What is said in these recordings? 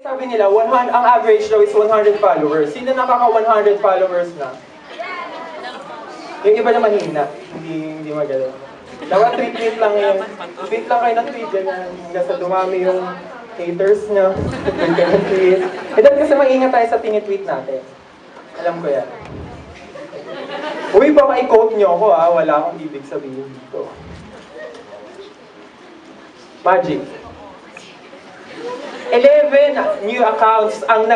Sabi nila, 100, ang average daw is 100 followers. Sino nakaka 100 followers na? Yung iba naman hina. Hindi magaling. Dapat tweet lang yun. Tweet lang kayo ng tweet. Ganyan. Hanggang sa dumami yung haters nyo. Tweet kayo ng tweet. Dapat kasi maingat tayo sa tinitweet natin. Alam ko yan. Uy, baka i-quote nyo ako ha. Wala akong ibig sabihin dito. Magic. 11 new accounts ang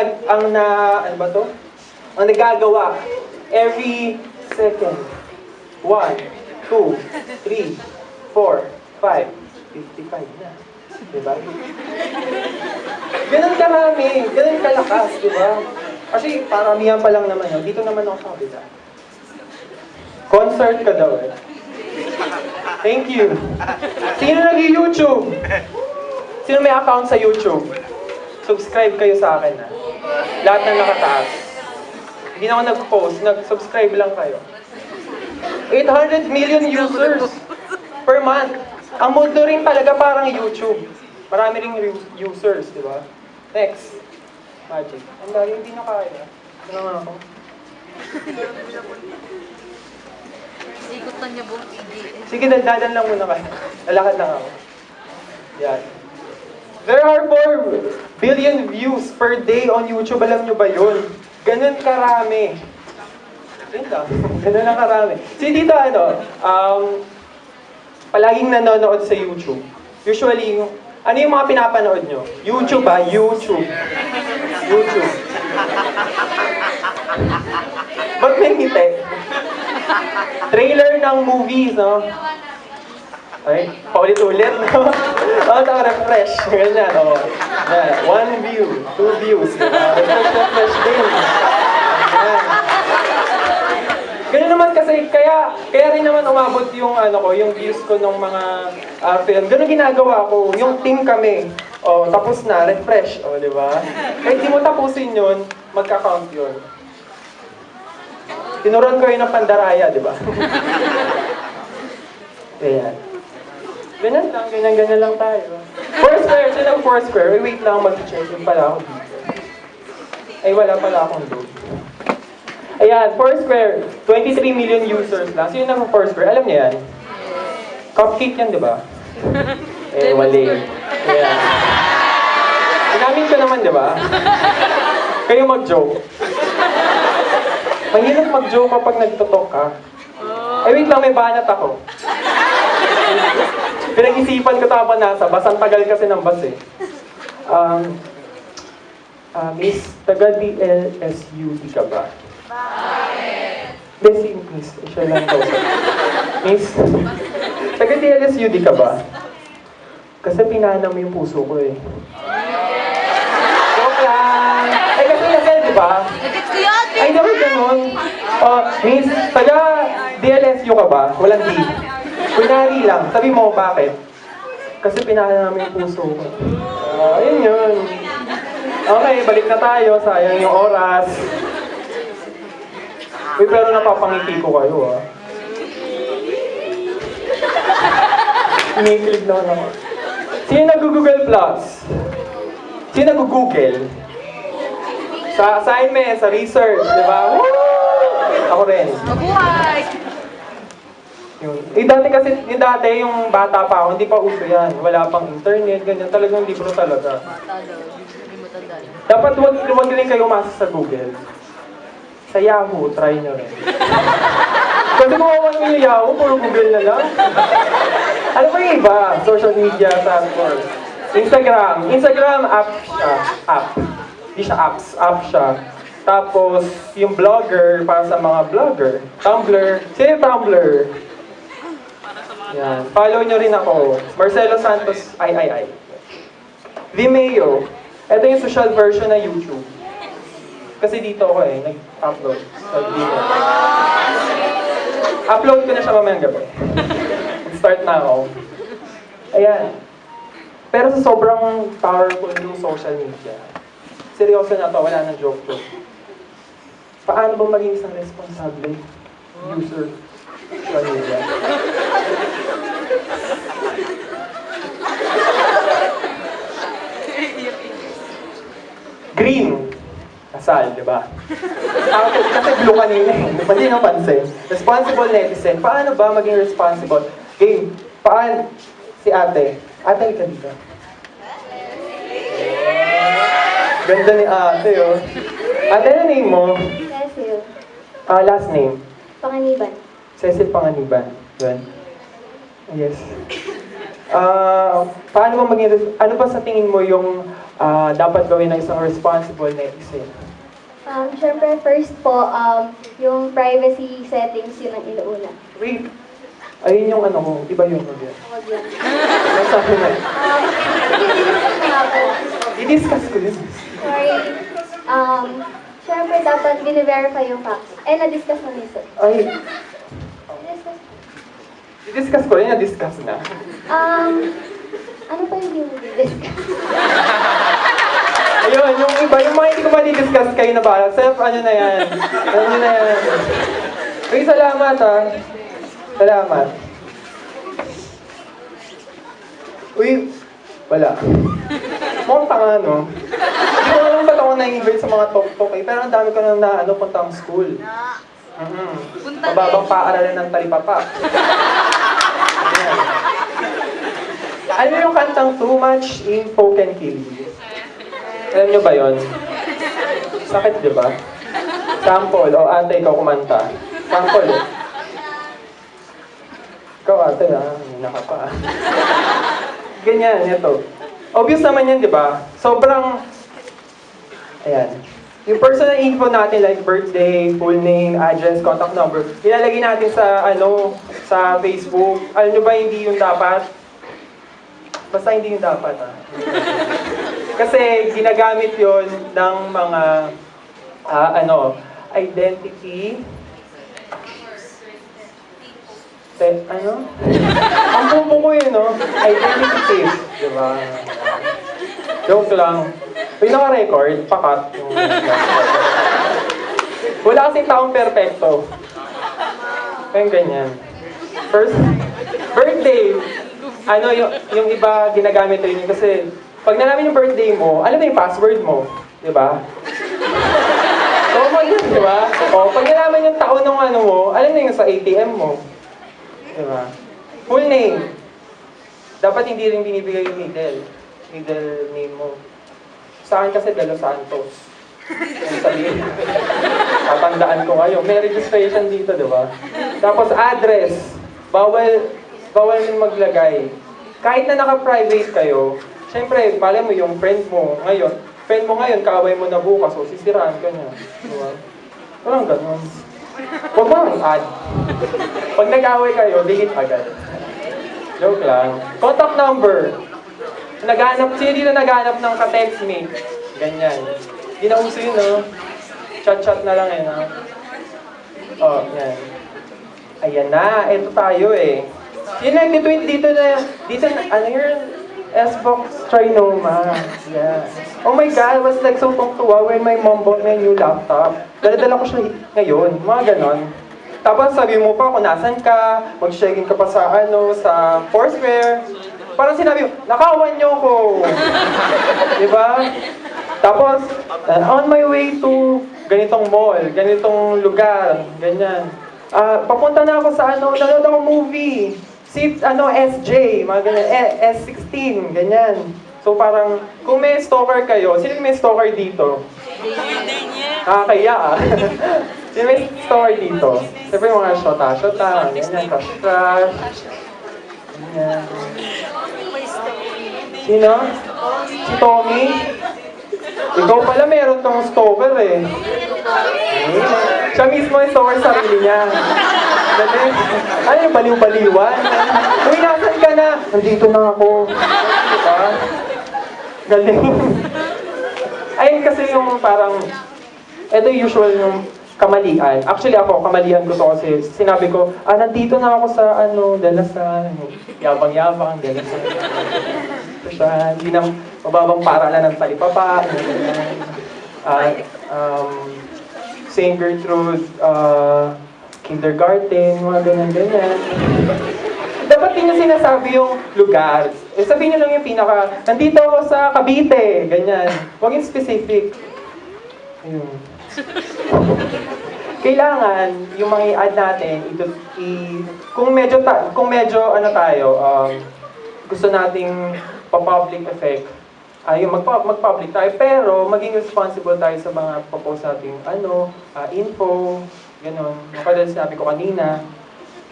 nagagawa every second. 1, 2, 3, 4, 5, 55 na. Diba? Ganun karami, ganun kalakas, diba? Kasi paramihan pa lang naman yun. Dito naman ako sa kabila. Concert ka daw eh. Thank you. Sino nag-YouTube? Sino may account sa YouTube? Subscribe kayo sa akin ha. Lahat na nakataas. Hindi na ako nag-post, nag-subscribe lang kayo. 800 million users per month. Ang mundo rin talaga parang YouTube. Marami ring users, di ba? Next. Magic. Ang dahil hindi na kaya. Ito naman ako. Ikot na niya buong PGA. Sige, dadan lang muna kayo. Lalakad lang ako. Yan. There are 4 billion views per day on YouTube. Alam nyo ba yun? Ganun karami. Yun lang. Ganun lang karami. So dito palaging nanonood sa YouTube. Usually, ano yung mga pinapanood nyo? YouTube ba? YouTube. YouTube. Ba't may ngiti? Trailer ng movies, no? Ay, paulit-ulit, no? Refresh. Ganyan, o. 1 view, 2 views. Refresh din. Ayan. Ganun naman kasi, kaya rin naman umabot yung, yung views ko ng mga film. Ganun ginagawa ko, yung team kami. O, tapos na, refresh. O, di ba? Kahit di mo tapusin yun, magka-count yun. Tinuruan ko yun ng pandaraya, di ba? Ayan. Ganyan lang tayo. Foursquare, sino ang Foursquare? Wait lang, mag-check. Yung pala ako dito. Ay, wala pala akong load. Ayan, Foursquare, 23 million users lang. Sino ang Foursquare? Alam niyo yan? Cupcake yan, di ba? Eh, wali. Ayan. Inamin ko naman, di ba? Kayo mag-joke. Mahirap mag-joke kapag nagtotok ka. Ay, wait lang, may banat ako. Pinag-isipan ko tapos nasa bus. Ang tagal kasi ng bus eh. Miss, taga-DLSUD ka ba? Bakit? Besi, Miss. Siya lang ko. Miss, taga-DLSUD ka ba? Kasi pinana mo yung puso ko eh. Joke lang! Eh kasi nasal, di ba? Ay, dapat ganun. Miss, taga-DLSU ka ba? Walang D. Kunyari lang. Sabi mo, bakit? Kasi pinahal namin yung puso ko. Ayun yun. Okay, balik na tayo. Sayang yung oras. Uy, pero napapangiti ko kayo, ah. Inikilig naman ako. Sino nag-Google Plus? Sino nag-Google? Sa assignment, sa research, di ba? Woo! Ako rin. Mabuhay! Dati yung bata pa ako, hindi pa uso yan. Wala pang internet, ganyan. Talagang libro talaga. Bata daw, hindi mo tanda. Dapat wag rin kayo umasa sa Google. Sa Yahoo, try nyo rin. Kasi kung awan nyo yung Yahoo, puro Google na lang. Ano pa yung iba? Social media platform. Instagram, app siya. App. Hindi siya apps, app siya. Tapos, yung blogger, para sa mga blogger. Tumblr. Sino yung Tumblr? Yan. Follow nyo rin ako. Marcelo Santos, ay. Vimeo. Ito yung social version na YouTube. Kasi dito ako nag-upload. Upload ko na siya mamayang gabi. Start na ako. Ayan. Pero sa sobrang powerful yung social media, seryoso na to, wala nang joke to. Paano ba maging isang responsable user social media? Green. Kasal, di ba? Kasi blue kanina eh. Hindi napansin. Responsible netizen. Paano ba maging responsible? Game. Paano? Si ate. Ate, ka dito. Ganda ni ate, oh. Ate, ano name mo? Cecil. Last name? Panganiban. Cecil Panganiban. Yun. Yes. Paano ba maging, ano ba sa tingin mo yung dapat gawin ng isang responsible netizen? Siyempre, first po, yung privacy settings yun ang inuuna. Wait. Ayun yung ano ko. Iba yun. Huwag yun. Ano sabi na? I-discuss na nga po. I-discuss ko yun. Sorry. Siyempre, dapat bine-verify yung facts. Na-discuss na minsan. Ay, I-discuss. i-discuss ko rin. Na-discuss na. Ano pa yung hindi mo i-discuss? Ayun, yung iba, yung mga hindi ko ma-discuss kayo na ba? Self, ano na yan? Ano na yan? Uy, salamat Salamat. Uy, wala. Mukhang tanga, no? Hindi ko alam ba't ako na-invite sa mga talk-talk eh. Pero ang dami ko na puntang school. Mababang paaralan ng talipapa. Ayan. Ano yung kantang Too Much Info Can Kill You? Alam nyo ba yun? Sakit, di ba? Sample. O, ate, ikaw kumanta. Sample, eh. Ikaw, ate, hindi ka pa. Ganyan, ito. Obvious naman yan, di ba? Sobrang, ayan. Yung personal info natin, like birthday, full name, address, contact number, ilalagay natin sa, sa Facebook. Alam nyo ba, hindi yung dapat? Basta hindi yung dapat, Kasi ginagamit yon ng mga, identity, ang bumbo ko yun, no? Identity thief, di ba? Joke lang. Pag naka-record, pakat. Wala kasing taong perfecto. Kaya ganyan. First, birthday. Yung iba ginagamit rin yun kasi pag nalaman yung birthday mo, alam mo yung password mo. Di ba? Common yun, di ba? O, pag nalaman yung taon ng mo, alam na yung sa ATM mo. Diba? Full name. Dapat hindi rin binibigay yung middle name mo. Sa akin kasi De Los Santos. Yung sabihin. Tatandaan ko kayo. May registration dito, diba? Tapos address. Bawal din maglagay. Kahit na naka-private kayo, syempre, pala mo yung friend mo ngayon, kaaway mo na bukas, o sisiraan ka niya. Diba? Walang ganun. Huwag mo ang add. Pag nag-away kayo, delete agad. Joke lang. Contact number. Sino dito naghanap ng ka-text me? Ganyan. Hindi na uso yun, no? Chat-chat na lang eh, no? Oh, yan. Ayan na. Ito tayo eh. Yun lang, dito na, ano yun? S-Box Trinoma. Yeah. Oh my God, I was like so tuwa when my mom bought my new laptop. Dala-dala ko siya ngayon, mga ganon. Tapos sabi mo pa kung nasan ka, mag-checking ka pa sa sa Foursquare. Parang sinabi mo, nakawan niyo ko. Diba? Tapos, on my way to ganitong mall, ganitong lugar, ganyan. Papunta na ako sa nanonood ako movie. SJ, mga ganyan, S16, ganyan. So parang, kung may stalker kayo, sino may stalker dito? Nakakaya Sino may stalker dito? Siyempre yung mga shota, ganyan, crush. Ganyan. Sino? Si Tommy? Ikaw pala meron tong stalker eh. Siya mismo yung stalker sa sarili niya. Ano yung baliw-baliwan? Uy, nasan ka na? Nandito na ako. Diba? Galing. Ayun kasi yung parang, ito yung usual yung kamalian. Actually ako, kamalian ko to kasi sinabi ko, nandito na ako sa Dalasan. Yabang-yabang, Dalasan. Hindi na mababang paaralan ng talipapa. St. Gertrude, kindergarten, mga ganyan-ganyan. Dapat din yung sinasabi yung lugar. Sabihin nyo lang yung nandito ako sa Cavite, ganyan. Huwag yung specific. Ayun. Kailangan yung mga i-add natin, kung medyo ano tayo, gusto nating pa-public effect, yung mag-public tayo, pero maging responsible tayo sa mga post nating info, gano'n. Kapag sinabi ko kanina.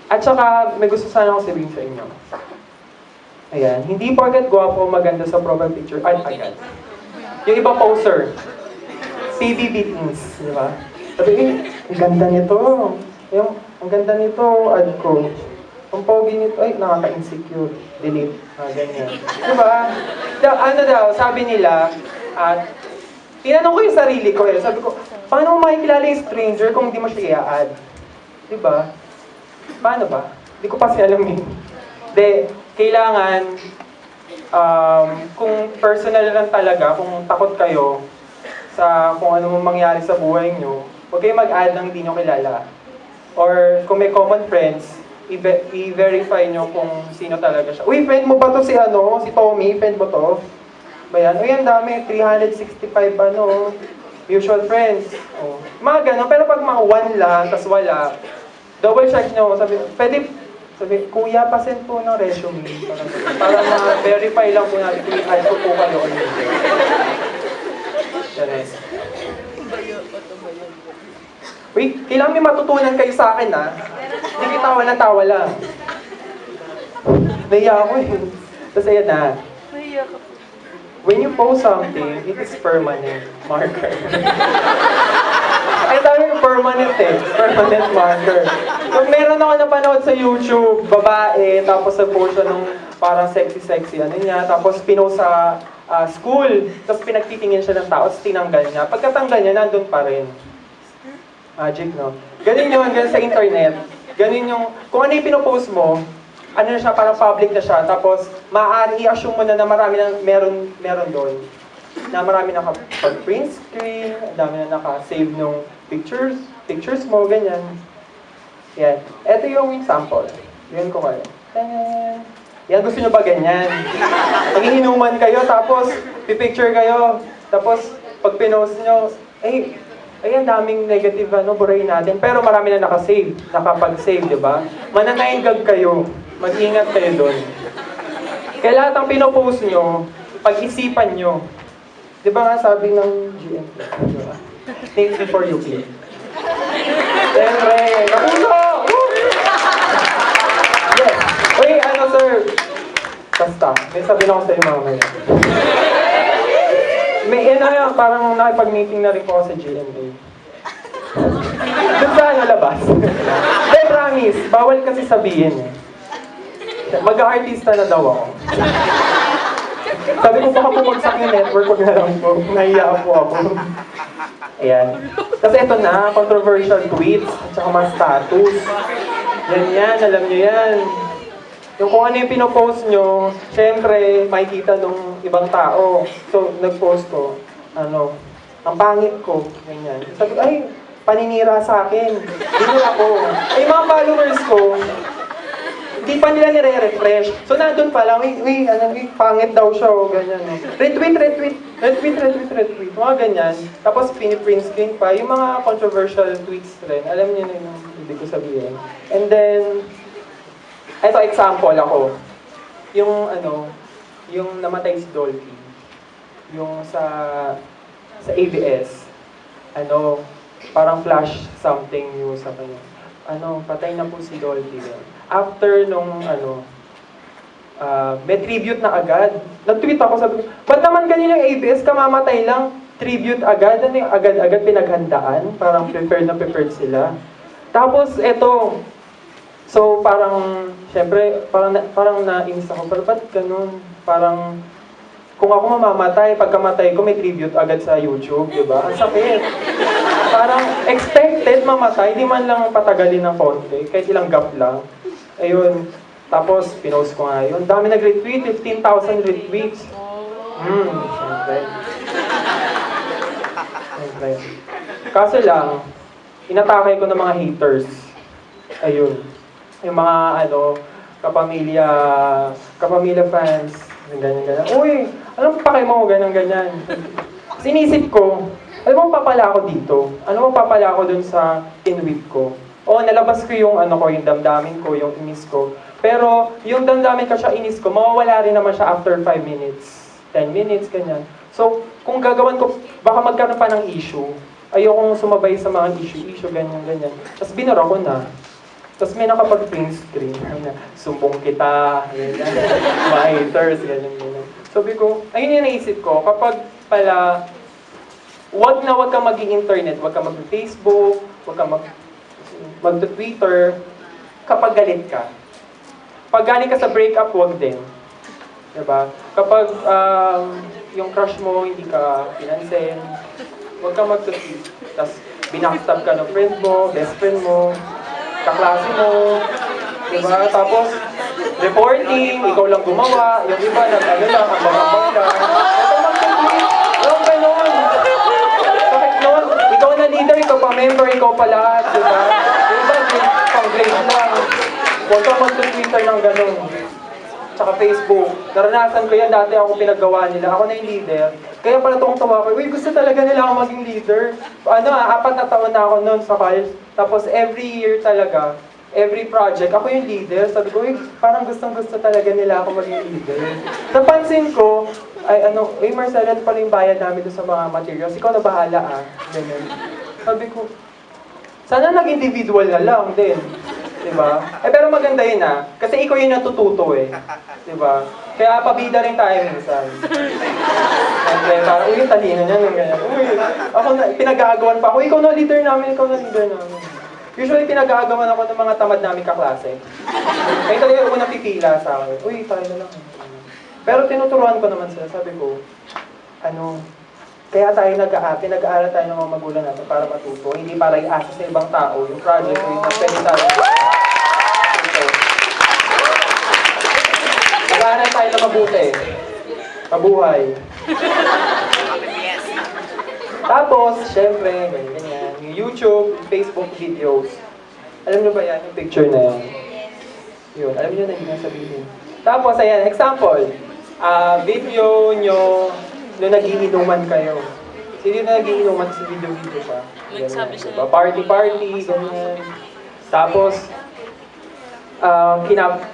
At saka, may gusto sana akong sabihin sa inyo. Ayan, hindi porket gwapo maganda sa profile picture, agad. Yung iba poster, PBB things, di ba? Sabi, ang ganda nito. Ang ganda nito, add ko. Ang pogi nito, ay, nakaka-insecure. Delete, ganyan. Di ba? Sabi nila, tinanong ko yung sarili ko sabi ko, paano mo makikilala yung stranger kung hindi mo siya i-add? Di ba? Paano ba? Hindi ko pa siya alam eh. Kailangan, kung personal lang talaga, kung takot kayo sa kung ano mong mangyari sa buhay nyo, huwag kayo mag-add ng hindi nyo kilala. Or kung may common friends, i-verify nyo kung sino talaga siya. Uy, friend mo ba to si Tommy? Friend mo to? Bayan? Uy, ang dami, 365 mutual friends. Mga gano'n, pero pag mga one lang, tas wala, double check nyo, sabi, kuya, pasend po ng resume. Para ma-verify lang po natin kung i-add ko po kayo o hindi. Yes. Uy, kailangan may matutunan kayo sa akin, ha? Hindi kayo tawa ng tawa lang. Naiya ako eh. Tapos ayan na. When you post something, it is permanent marker. Ay, dami yung permanent permanent marker. So, meron ako napanood sa YouTube, babae, tapos nag-post siya nung parang sexy-sexy, tapos pinost sa school, tapos pinagtitingin siya ng tao, tapos tinanggal niya. Pagkatanggal niya, nandun pa rin. Magic, no? Ganun yun, ganun sa internet. Ganun yung, kung ano yung pinopost mo, ano na siya, parang public na siya, tapos maaari i-assume mo na marami na meron doon. Na marami nakapag-print screen, dami na naka-save ng pictures mo, ganyan. Yan. Ito yung sample. Yan ko kayo. Yan, gusto nyo ba ganyan? Pag-inuman kayo, tapos pipicture kayo, tapos pag pinost nyo, ang daming negative buray natin, pero marami na nakasave, nakapag-save, di ba? Mananainggag kayo, mag-ingat kayo doon. Kaya lahat ng pinopost nyo, pag-isipan nyo. Di ba nga sabi ng GMP, di ba? Think before you click. Siyempre, nakulo! Yes. Uy, sir? Basta, may sabihin ako sa'yo mamaya. May parang nakipag-meeting na rin po ako sa GMA. Doon sa labas. Then, promise, bawal kasi sabihin eh. Mag-artista na daw ako. Sabi ko, baka bumagsak yung network ko na lang po. Nahiya po ako. Ayan. Kasi ito na, controversial tweets, at saka mga status. Yan, alam nyo yan. Yung kung ano yung pinopost nyo, syempre, makikita nung ibang tao. So, nag-post ko, ang pangit ko, ganyan. Sabi ko, ay, paninira sa akin. Hindi ako. Ay, mga followers ko, hindi pa nila nire-refresh. So, nandun pa lang, pangit daw siya, o ganyan. Retweet. Mga ganyan. Tapos, piniprint screen pa. Yung mga controversial tweets rin. Alam niyo na yung ibig ko sabihin. And then, ito, example ako. Yung namatay si Dolphy. Yung sa ABS. Parang flash something news sa kanya. Patay na po si Dolphy. After nung, may tribute na agad. Nag-tweet ako, sabi ko, ba't naman ganyan yung ABS, kamamatay lang, tribute agad, agad-agad pinaghandaan, parang prepared sila. Tapos, eto, so parang, syempre, parang nainis ako, pero ba't ganun? Parang, kung ako mamamatay, pagkamatay ko, may tribute agad sa YouTube, di ba? Ang sakit. Parang expected mamatay, di man lang patagalin ng konti, kahit ilang gap lang. Ayun. Tapos, pinost ko nga yun. Dami nag-retweet, 15,000 retweets. Siyempre. Kaso lang, inatakay ko ng mga haters. Ayun. Yung mga, kapamilya fans, ganyan. Uy, anong pakay mo, ganyan. Sinisip ko, Alam mo, papala ako dito. Ano mo, papala ako dun sa tinweet ko. Oo, nalabas ko yung ano ko, yung damdamin ko, yung inis ko. Pero yung damdamin ko siya, inis ko, mawawala rin naman siya after 5 minutes, 10 minutes, ganyan. So, kung gagawan ko, baka magkaroon pa ng issue. Ayokong sumabay sa mga issue, ganyan, ganyan. Tapos binura ko na. Tapos may nakapag-print screen. Sumbong kita, ganyan. Mga haters, ganyan, ganyan. Sabi ko, ayun yung naisip ko, kapag pala, wag kang mag-i-internet, wag kang mag-Facebook, wag kang mag-Twitter, kapag galit ka. Pag galing ka sa breakup, wag din. Diba? Kapag yung crush mo, hindi ka pinansin, wag kang mag-tweet. Tapos binackstab ka ng friend mo, best friend mo, kaklase mo, diba? Tapos, reporting, ikaw lang gumawa, yung iba nag-ano lang, ambang-ambang lang. Ito mag-tweet. Walang ganon. Bakit nun? Ikaw na leader, ikaw pa member, ikaw pa lahat, diba? Yung iba, pang-grade lang. Huwag kang mag-Twitter ng gano'n. Tsaka Facebook. Naranasan ko yan, dati ako pinaggawa nila. Ako na yung leader. Kaya pala tuwang-tawa ko, uy, gusto talaga nila ako maging leader. 4 na taon na ako noon sa college. Tapos every year talaga, every project, ako yung leader. Sabi ko, uy, parang gustong-gusto talaga nila ako maging leader. Napansin ko, uy, Marcela, ito pala yung bayad namin doon sa mga materials. Ikaw na bahala, Ganyan. Sabi ko, sana nag-individual na lang din. Diba? Pero maganda yun, kasi ikaw yung natututo, Diba? Kaya pabida rin tayo minsan. Kaya parang, uy, talino niya, yung ganyan. Uy, ako na, pinag-aagawan pa ako. Ikaw na leader namin, ikaw na leader namin. Usually, pinag-aagawan ako ng mga tamad namin kaklase. Kaya talaga yung unang pipila sa akin. Uy, tayo na lang. Pero tinuturuan ko naman sila. Sabi ko, kaya tayo pinag-aaral tayo ng mga magulang natin para matuto. Hindi para i-asa sa ibang tao yung project o yung pwede tayo. Mag-aaral tayo na mabuti. Mabuhay. Tapos, syempre, ganyan. Yung YouTube, Facebook videos. Alam nyo ba yan? Yung picture na yan. Yun, alam nyo na yun ang sabihin. Tapos, ayan, example. Video nyo nung nagiinuman kayo. Sino na nagiinuman sa video-video pa? Nagsabi siya. Diba? Party-party, ganyan. Tapos,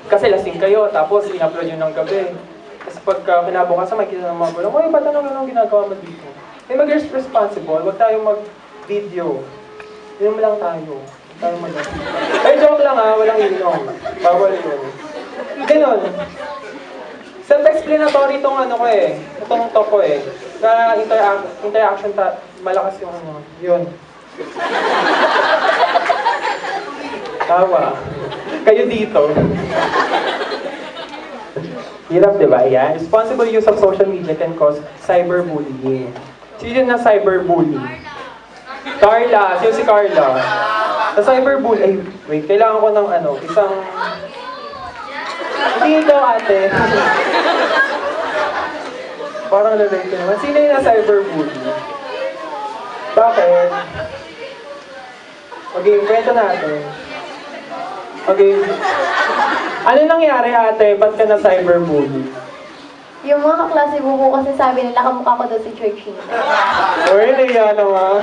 kasi lasing kayo, tapos in-upload yun ng gabi. Tapos pagka kinabukasan, makikita ng mga gulang, uy, ba't anong ginagawa mo dito? Mag-responsible, huwag tayong mag-video. Inom lang tayo. Tayo joke lang walang inom. Bawal yun. Ganon. Self-explanatory itong itong talk ko Na interaction malakas yung yun. Tawa. Kayo dito. Hirap, diba? Yan. Responsible use of social media can cause cyberbullying. Sino na cyberbully? Carla. Sino si Carla? Sa cyberbully. Wait, kailangan ko ng isang... Hindi ikaw, ate. Parang lalay ko naman. Sino yung na-cyberbully? Bakit? Okay, kwento natin. Okay. Ano nangyari, ate? Ba't ka na-cyberbully? Yung mga kaklase ko kasi sabi nila kamukha ko daw si Churchina. Uy, naiya naman.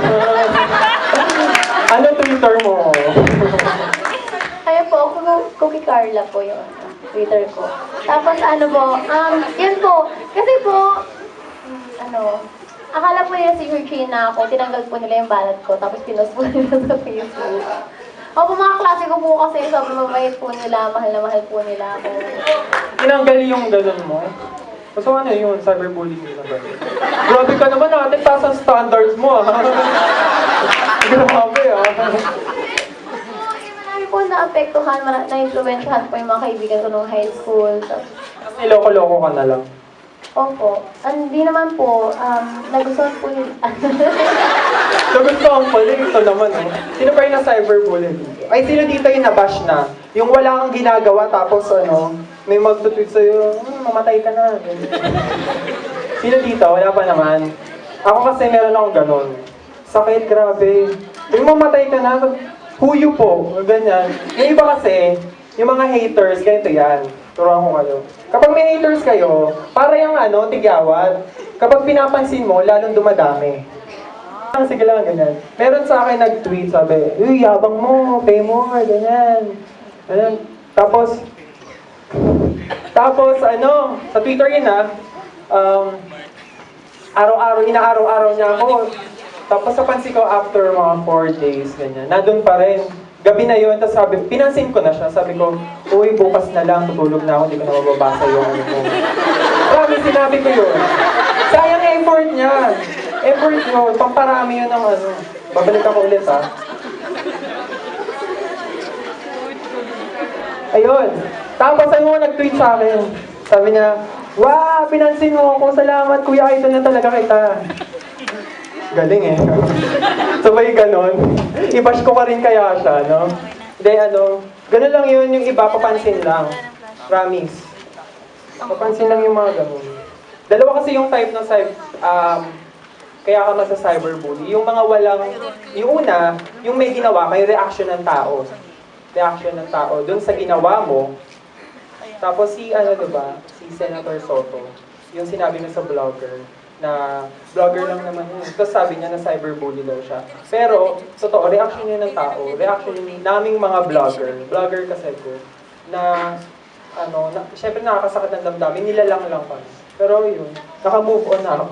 Ano Twitter mo? Kaya po, Cookie Carla po yung Twitter ko. Tapos yan po, kasi po, akala po nila si Georgina ako, tinanggal po nila yung balat ko, tapos pinost po nila sa Facebook. Opo, mga klase ko po kasi sobrang mabait po nila, mahal na mahal po nila ako. Tinanggal yung ganun mo? So ano yun? Cyberbullying nila ba? Grabe ka naman natin, taas ang standards mo Grabe Marami po naapektuhan, na-influensyahan po yung mga kaibigan ko nung high school. Tapos niloko-loko ka na lang. Opo. Hindi naman po, nagustuhan po nila. Nagustuhan po, ito naman Sino pa yung na-cyberbully dito? Ay, sino dito yung nabash na? Yung wala kang ginagawa tapos may mag-tweet sa'yo, mamatay ka na. Sino dito? Wala pa naman. Ako kasi meron akong ganon. Sakit, grabe. Yung mamatay ka na, huyo po, ganyan. Yung iba kasi, yung mga haters, ganito yan. Turuan ko kayo. Kapag may haters kayo, para yung tigyawat. Kapag pinapansin mo, lalong dumadami. Sige lang, ganyan. Meron sa akin nag-tweet, sabi, uy, yabang mo, pay more, ganyan. Ganyan. Tapos, sa Twitter yun inaaraw-araw niya ako. Tapos napansin ko after mga 4 days, ganyan, nandun pa rin. Gabi na yun, tapos pinansin ko na siya, sabi ko, uy, bukas na lang, tutulog na ako, hindi ko na mababasa yung ano mo. Marami, sinabi ko yun. Sayang effort niya. Effort yun, pamparami yun ng ano. Babalik ako ulit, ha. Ayun. Tapos ano nag-tweet sa akin. Sabi niya, wow, pinansin mo ako. Salamat, kuya, idol na talaga kita. Galing eh. Sabay ganon. I-bash ko ka rin kaya siya, no? Hindi, ganon lang yun, yung iba, papansin lang. Promise. Papansin lang yung mga ganon. Dalawa kasi yung type ng kaya ka mas sa cyberbully. Yung mga walang, yung una, yung may ginawa ka, yung reaction ng tao. Reaction ng tao dun sa ginawa mo. Tapos diba, si Senator Soto, yung sinabi niya sa vlogger, na vlogger lang naman yun. Tapos sabi niya na cyberbully daw siya. Pero, totoo, reaction yun ng tao, reaction yun naming mga vlogger kasi ko, na, syempre nakakasakit ng damdamin, nilalang lang kami. Pero yun, naka-move on na ako.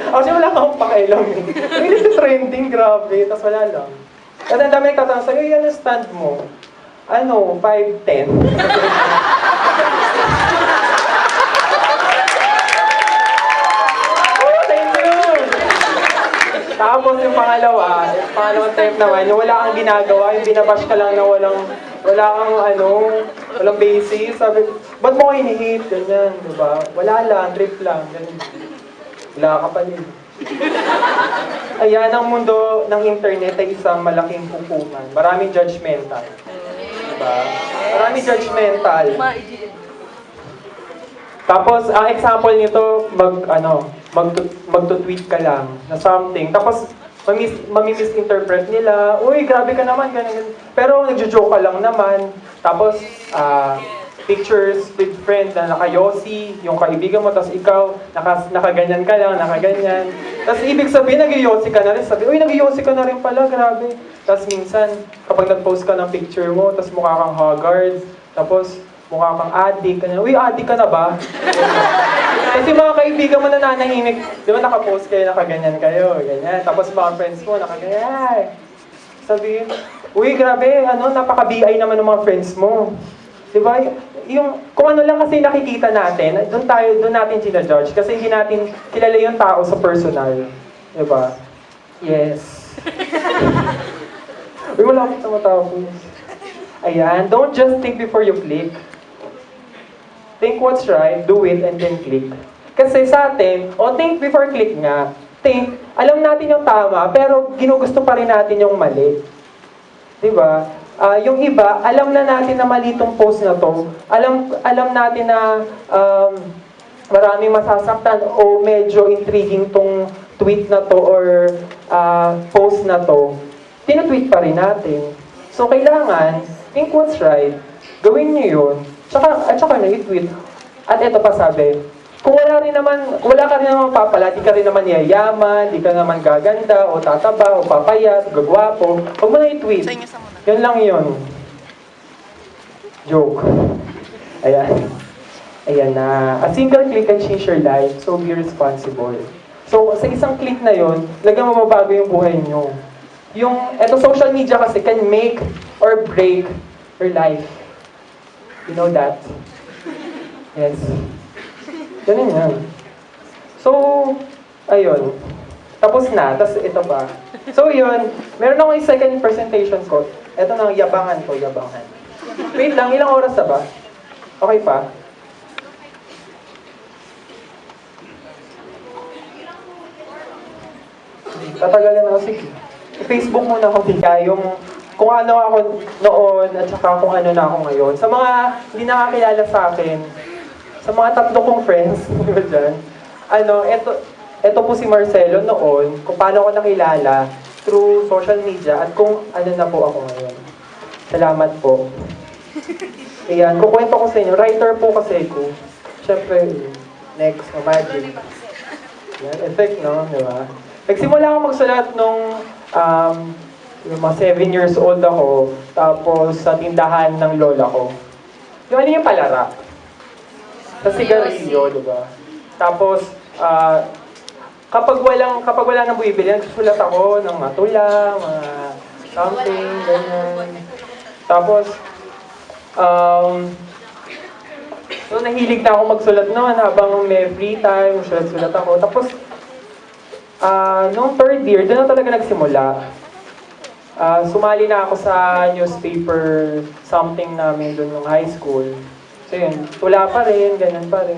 Actually, wala akong pakialam eh. Really trending, grabe, tapos wala lang. At ang dami nagtatanong sa'yo, yan ang stand mo. 5'10". Tapos yung pangalawang type naman, yung wala kang ginagawa, yung binabash ka lang na walang basis. Sabi, ba't mo kayo hini-hate? Ganyan, diba? Wala lang, trip lang, ganyan. Wala ka pa rin. Ayan, ang mundo ng internet ay isang malaking pupunan. Maraming judgmental. Diba? Maraming judgmental. Tapos, ang example nito, magto-tweet ka lang na something. Tapos, mami-misinterpret nila, uy, grabe ka naman, ganyan. Pero, nagjo-joke ka lang naman. Tapos, pictures with friend na naka-yossi, yung kaibigan mo, tapos ikaw, nakaganyan ka lang, nakaganyan. Tapos, ibig sabihin, nag-yossi ka na rin. Sabi, uy, nag-yossi ka na rin pala, grabe. Tapos, minsan, kapag nag-post ka ng picture mo, tapos mukha kang haggard, tapos, mukha kang addict, ganyan. Uy, addict ka na ba? Kasi mga kaibigan mo na nanahimik, di ba naka-post kayo, nakaganyan kayo, ganyan. Tapos mga friends mo, nakaganyan. Sabihin, uy, grabe, napaka-BI naman ng mga friends mo. Di ba? Kung ano lang kasi nakikita natin, doon natin sinajudge. Kasi hindi natin kilala yung tao sa personal. Di ba? Yes. Uy, wala akong tumatapos. Ayan, don't just think before you click. Think what's right, do it, and then click. Kasi sa atin, think before click nga. Think, alam natin yung tama, pero ginugusto pa rin natin yung mali. Diba? Yung iba, alam na natin na mali itong post na to. Alam natin na maraming masasaktan o medyo intriguing tong tweet na to or post na to. Tinutweet pa rin natin. So, kailangan, think what's right, gawin niyo yun, at saka na i-tweet. At ito pa sabi, kung wala ka rin naman papala, di ka rin naman yayaman, di ka naman gaganda, o tataba, o papayat, gagwapo, huwag mo na i-tweet. Yan lang yun. Joke. Ayan. Ayan na. A single click can change your life, so be responsible. So, sa isang click na yun, talagang mababago yung buhay niyo. Social media kasi can make or break your life. You know that? Yes. Ganun yan. So, ayun. Tapos na. Tapos ito pa. So, yun. Meron akong second presentation ko. Ito na, yabangan ko, yabangan. Wait lang, ilang oras na ba? Okay pa? Tatagalin ako, sige. Facebook muna ako, Tika, kung ano ako noon at saka kung ano na ako ngayon. Sa mga hindi nakakilala sa akin, sa mga tatlo kong friends, di ba dyan? Ito po si Marcelo noon, kung paano ako nakilala through social media at kung ano na po ako ngayon. Salamat po. Ayan, kukwento ko sa inyo. Writer po kasi ko. Siyempre, next, imagine. Yan, effect, no? Di ba? Nagsimula ako magsulat nung yung mga 7 years old ako, tapos sa tindahan ng lola ko. Yung ano yung palara? Sa sigarilyo, di ba? Tapos, kapag wala nang bumibili, nagsusulat ako ng mga tula, mga something, ganyan. Tapos, so nahilig na ako magsulat noon habang may free time, sulat-sulat ako. Tapos, nung third year, doon na talaga nagsimula. Sumali na ako sa newspaper something namin doon nung high school. So yun, tula pa rin, ganyan pa rin.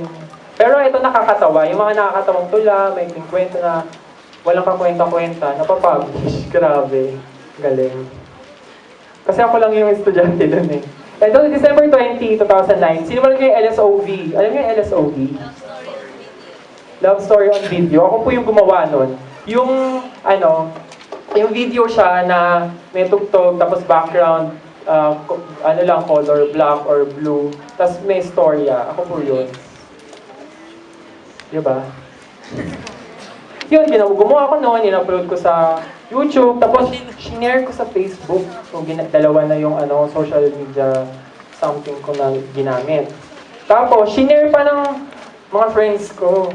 Pero ito nakakatawa, yung mga nakakatawang tula, may kwento na walang kakwenta-kwenta, napapublish. Grabe, galing. Kasi ako lang yung estudyante doon eh. Ito, December 20, 2009, sino ba yung LSOV? Alam niyo yung LSOV? Love Story on Video. Ako po yung gumawa nun. Yung video siya na may tugtog, tapos background, color, black or blue. Tapos may storya. Ako po yun. Diba? Yun, gumawa ko noon, in-upload ko sa YouTube, tapos shinare ko sa Facebook. So, dalawa na yung social media something ko na ginamit. Tapos, shinare pa ng mga friends ko.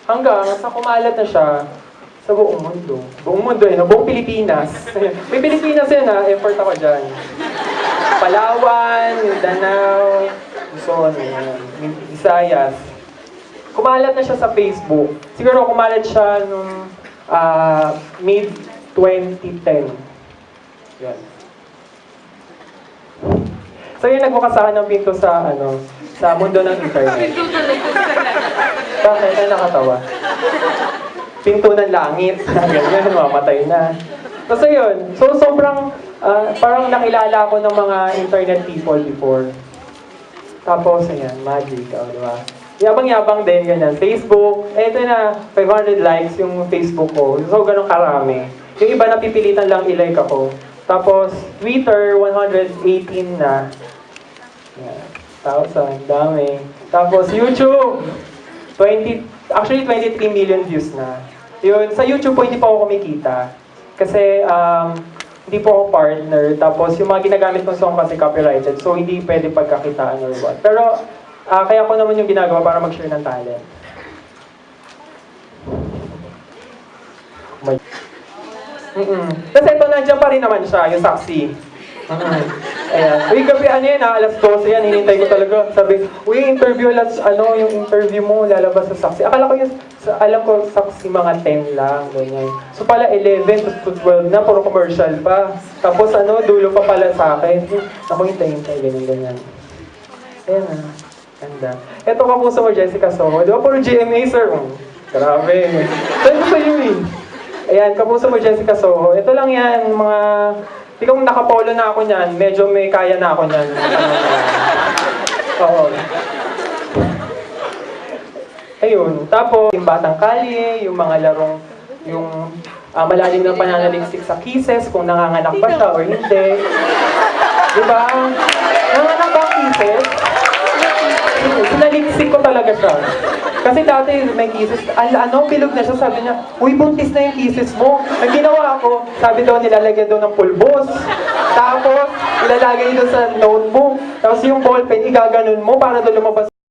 Hanggang sa kumalat na siya sa buong mundo. Buong mundo buong Pilipinas. May Pilipinas yun effort ako dyan. Palawan, Mindanao, Luzon, Visayas. Kumalat na siya sa Facebook. Siguro kumalat siya nung mid-2010. Yan. So yun, nagbukas sa akin ng pinto sa mundo ng internet. Bakit? Ay nakatawa. Pinto ng langit. Ganyan, mamatay na. So yun. So sobrang, parang nakilala ko ng mga internet people before. Tapos, ayan, magic. Diba? Yabang-yabang din, ganyan. Facebook, ito na, 500 likes yung Facebook ko. So, ganun karami. Yung iba napipilitan lang i-like ako. Tapos, Twitter, 118 na. Yan. 1,000, dami. Tapos, YouTube, 23 million views na. Yun, sa YouTube po, hindi pa ako kumikita. Kasi, hindi po ako partner. Tapos, yung mga ginagamit kong song kasi copyrighted. So, hindi pwede pagkakitaan or what. Pero, kaya ko naman yung ginagawa para mag-share ng talent. Kasi ito, nandiyan pa rin naman siya, yung saksi. Ayan. Uy, gabi, alas 12 yan, hinintay ko talaga. Sabi, uy, interview, yung interview mo, lalabas sa saksi. Akala ko alam ko, saksi mga 10 lang, ganyan. So pala, 11 to 12 na, puro commercial pa. Tapos dulo pa pala sa akin. Ako hintay, ganyan. Ayan na. Ganda. Ito kapuso mo, Jessica Soho. Di ba puro GMA, sir? Grabe. Saan ko sa'yo eh? Ayan, kapuso mo, Jessica Soho. Ito lang yan, mga... Di kung nakapolo na ako niyan, medyo may kaya na ako niyan. Oo. Ayun. Tapos, yung Batang Kalye, yung mga larong... Yung malalim ng pananaliksik sa kisses, kung nanganganak ba siya o hindi. Di ba? Nanganak ba ang kisses? Sinaliksik ko talaga siya. Kasi dati may kisses, bilog na siya, sabi niya, uy, buntis na yung kisses mo. Ang ginawa ko, sabi daw nilalagyan daw ng pulbos. Tapos, ilalagay doon sa notebook. Tapos yung ballpen, igaganon mo para doon lumabas